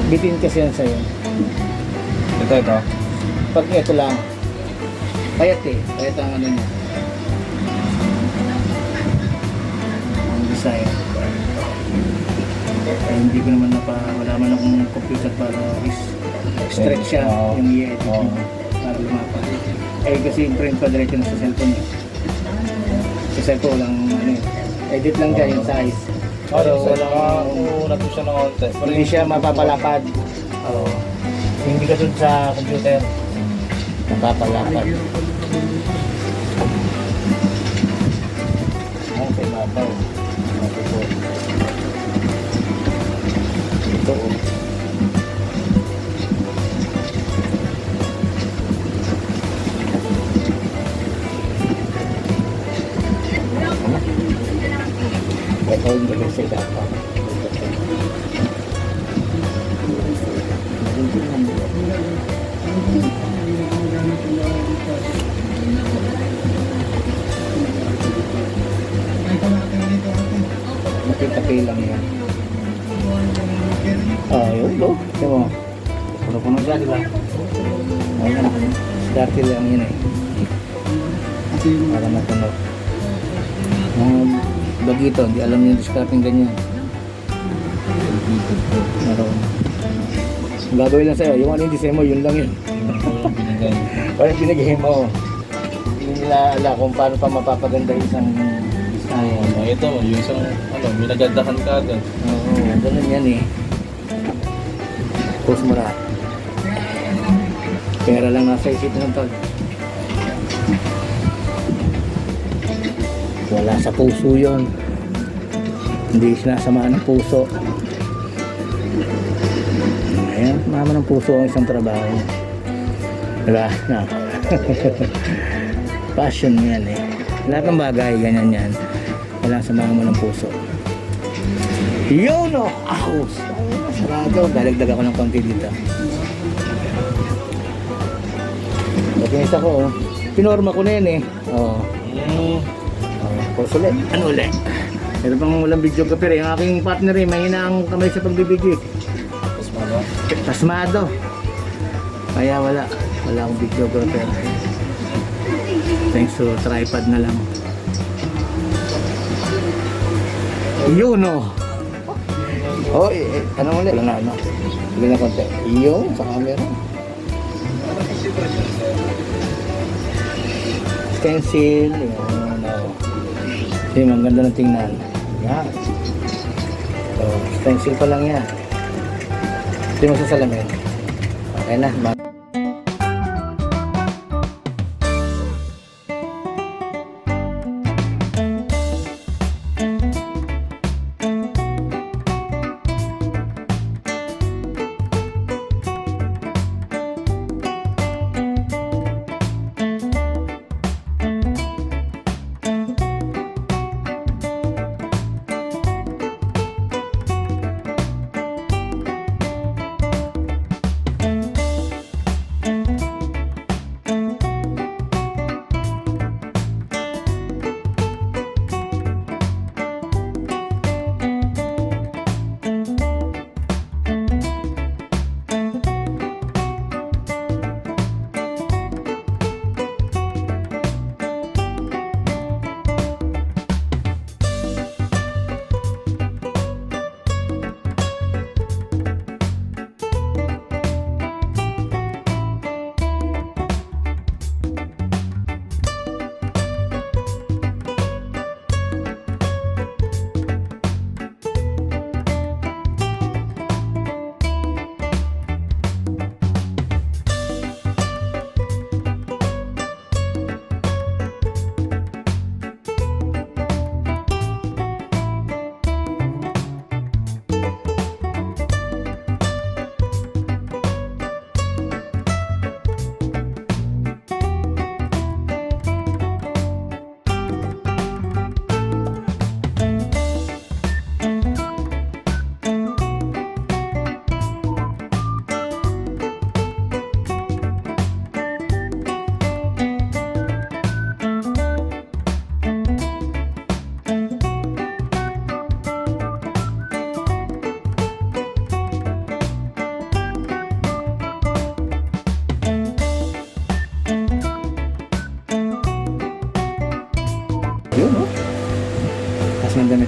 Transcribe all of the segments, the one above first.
Bitin kasi yan sa'yo. Ito. Pag ito lang, payat eh. Payat ang ano niya. Ang design. Eh, hindi ko naman wala man akong computer para stretch siya yung i-edit mo para lumapat. Eh kasi yung print pa diretso na sa cellphone eh. Sa cellphone lang ano eh. Edit lang dyan yung size. Pero walang uunat mo siya ng konti. hindi siya mapapalapad. Oo. Hindi ka dun sa computer. Mapapalapad. Ay, sa ibabaw. Ito oh. Ito yung galing sa ibabaw. Makita lang yan. Yun do. Ito mo. Puno-puno siya, di ba? Ayun. Starty lang yun eh. Para matunog. Bagito, hindi alam yung discarding ganyan. Meron. Gagawin lang sa'yo, yung ano yung design mo, yun lang yun. Parang pinag-game mo. Hindi nila alam kung paano pa mapapaganda isang design. Ito, yung isang, minagandahan ka agad. Oo, ganun yan eh. Post mo na. Pera lang nasa isip ng tol. Wala sa puso yun. Hindi sinasama ng puso. Ayan, mama ng puso ang isang trabaho. Diba? No. Passion mo yan eh. Lahat ng bagay, ganyan yan. Kailangan samahan mo ng puso. Yun o! Ahos! Sarado. Dalagdag ako ng konti dito. Nakinis ako oh. Pinorma ko na yan eh. Oo. Pause ulit. Ano ulit? Pero pang walang videographer eh. Ang aking partner eh, mahina ang kamay sa pagbibigay. Pasmado? Pasmado. Kaya wala akong videographer. Thanks to tripod na lang. Yun o. Oh, ano ulit? Wala na ano. Wala na konti. Yun, sa camera. Stencil. Yun o. Yung ang ganda ng tingnan. Yan. So, stencil pa lang yan. Hindi mo sa salamin. Okay na.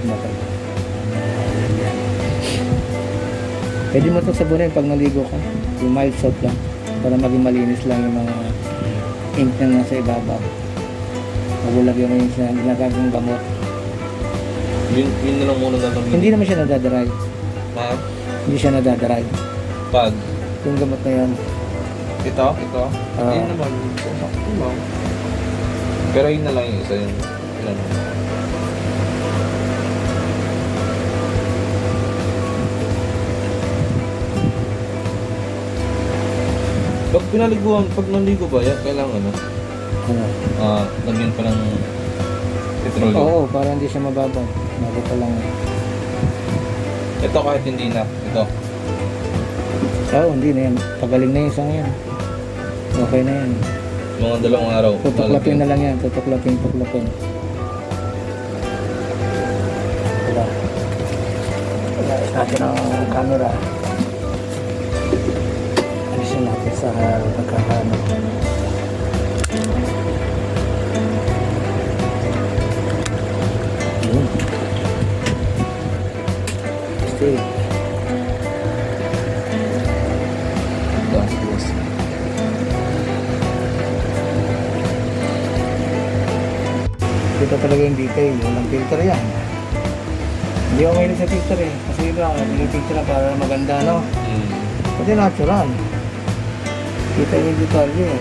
lamig mo tayo. Pwede mo ito sabunin pag naligo ka. Yung mild soap lang. Para maging malinis lang yung mga ink na nasa ibabaw. Magulagyan mo yung ginagamit ng gamot. Yun na lang muna gagamitin. Hindi naman siya nadadry. Ha? Hindi siya nadadry. Pag? Yung gamot na yan. Ito? Yun naman. Sakto lang. Pero yun na lang yung isa yun. Ilan? Pag naligo ba yan, kailangan ano? Ano? Lagyan pa ng petrolyo. Oo, para hindi siya mababaw. Bago pa lang. Ito kahit hindi na. Ito. Oo, hindi na yan. Pagaling na yung isang yan. Okay na yan. Mga 2 araw. Tutuklapin na lang yan. Tuklapin. Wala. Ayos natin ang camera. Alisin natin sa pagkakano. Yun. Stay. Ito talaga yung detail, walang filter yan. Hindi ako mahilig sa filter eh. Kasi iba, yung filter na para maganda, no? Pati natural. Kita yung detalye eh.